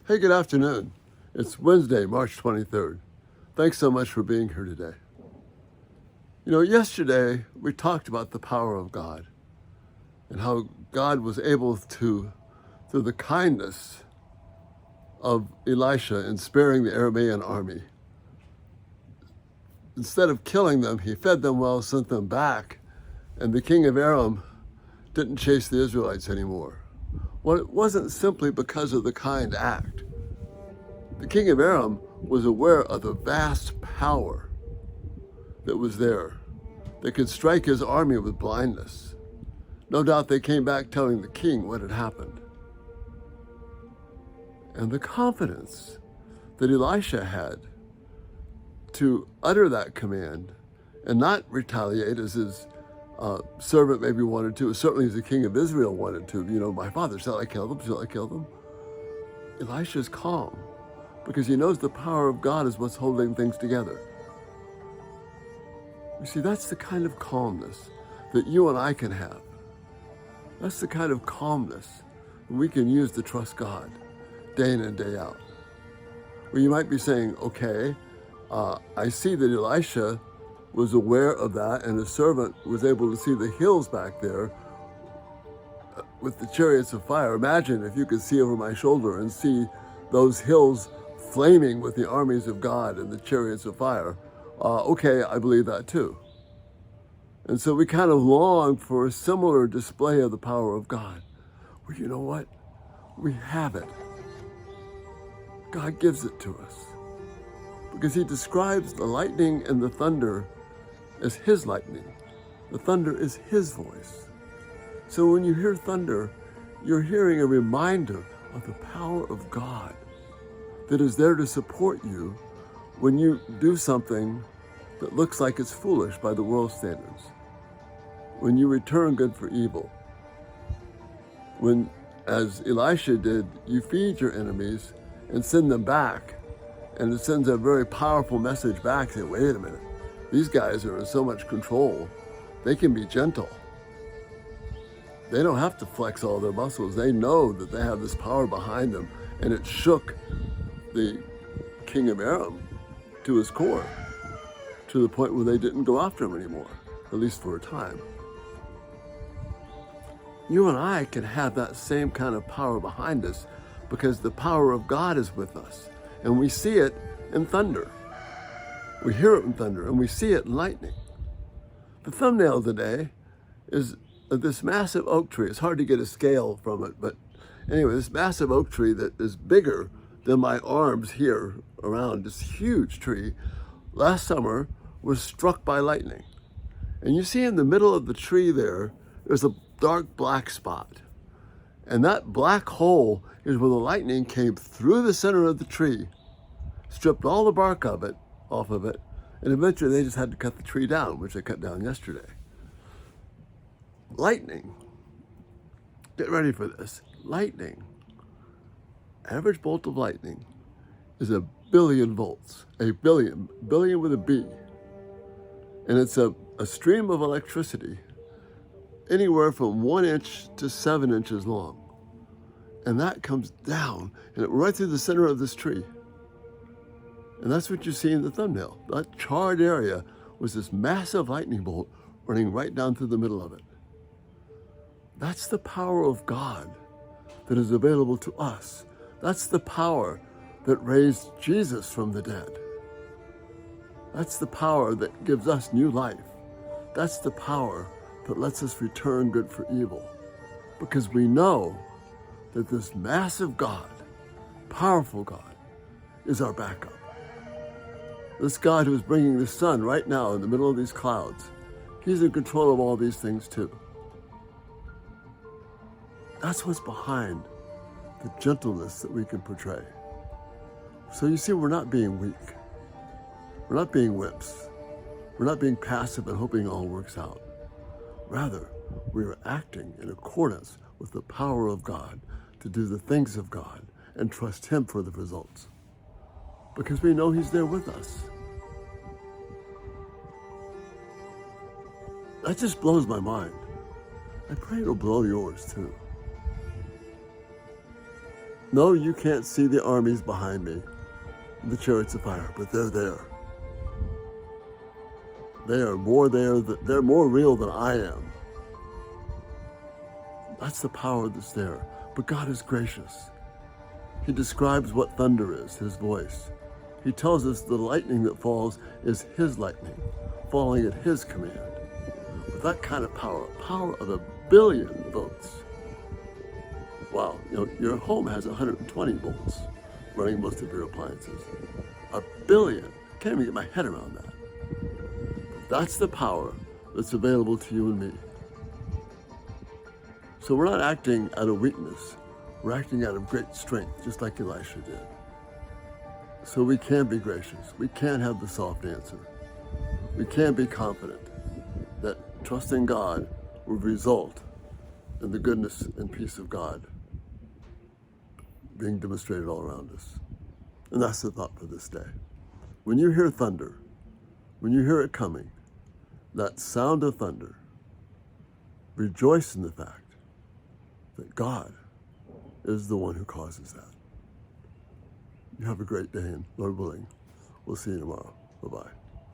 Hey, good afternoon. It's Wednesday, March 23rd. Thanks so much for being here today. You know, yesterday we talked about the power of God and how God was able to, through the kindness of Elisha in sparing the Aramean army, instead of killing them, he fed them well, sent them back, and the king of Aram didn't chase the Israelites anymore. Well, it wasn't simply because of the kind act. The king of Aram was aware of the vast power that was there that could strike his army with blindness. No doubt they came back telling the king what had happened. And the confidence that Elisha had to utter that command and not retaliate as his servant maybe wanted to, certainly as the king of Israel wanted to. You know, my father, shall I kill them? Shall I kill them? Elisha's calm because he knows the power of God is what's holding things together. You see, that's the kind of calmness that you and I can have. That's the kind of calmness we can use to trust God day in and day out. Well, you might be saying, okay, I see that Elisha was aware of that and his servant was able to see the hills back there with the chariots of fire. Imagine if you could see over my shoulder and see those hills flaming with the armies of God and the chariots of fire. Okay, I believe that too. And so we kind of long for a similar display of the power of God. Well, you know what? We have it. God gives it to us because he describes the lightning and the thunder as his lightning. The thunder is his voice. So when you hear thunder, you're hearing a reminder of the power of God that is there to support you when you do something that looks like it's foolish by the world's standards. When you return good for evil. When, as Elisha did, you feed your enemies and send them back. And it sends a very powerful message back saying, wait a minute, these guys are in so much control, they can be gentle. They don't have to flex all their muscles. They know that they have this power behind them. And it shook the king of Aram to his core, to the point where they didn't go after him anymore, at least for a time. You and I can have that same kind of power behind us because the power of God is with us. And we see it in thunder. We hear it in thunder and we see it in lightning. The thumbnail today is this massive oak tree. It's hard to get a scale from it, but anyway, this massive oak tree that is bigger than my arms here around, this huge tree, last summer was struck by lightning. And you see in the middle of the tree there's a dark black spot. And that black hole is where the lightning came through the center of the tree, stripped all the bark off of it, and eventually they just had to cut the tree down, which they cut down yesterday. Lightning, get ready for this, lightning, average bolt of lightning is 1 billion volts, billion with a B. And it's a stream of electricity anywhere from 1 inch to 7 inches long. And that comes down and it right through the center of this tree. And that's what you see in the thumbnail. That charred area was this massive lightning bolt running right down through the middle of it. That's the power of God that is available to us. That's the power that raised Jesus from the dead. That's the power that gives us new life. That's the power that lets us return good for evil. Because we know that this massive God, powerful God, is our backup. This God who is bringing the sun right now in the middle of these clouds, he's in control of all these things too. That's what's behind the gentleness that we can portray. So you see, we're not being weak. We're not being wimps. We're not being passive and hoping all works out. Rather, we are acting in accordance with the power of God to do the things of God and trust him for the results. Because we know he's there with us. That just blows my mind. I pray it'll blow yours too. No, you can't see the armies behind me, the chariots of fire, but they're there. They are more there. They're more real than I am. That's the power that's there. But God is gracious. He describes what thunder is, his voice. He tells us the lightning that falls is his lightning, falling at his command. With that kind of power of 1 billion volts. Wow, your home has 120 volts running most of your appliances. 1 billion. Can't even get my head around that. That's the power that's available to you and me. So we're not acting out of weakness. We're acting out of great strength, just like Elisha did. So we can be gracious. We can have the soft answer. We can be confident that trusting God will result in the goodness and peace of God being demonstrated all around us. And that's the thought for this day. When you hear thunder, when you hear it coming, that sound of thunder, rejoice in the fact that God is the one who causes that. You have a great day, and Lord willing, we'll see you tomorrow. Bye-bye.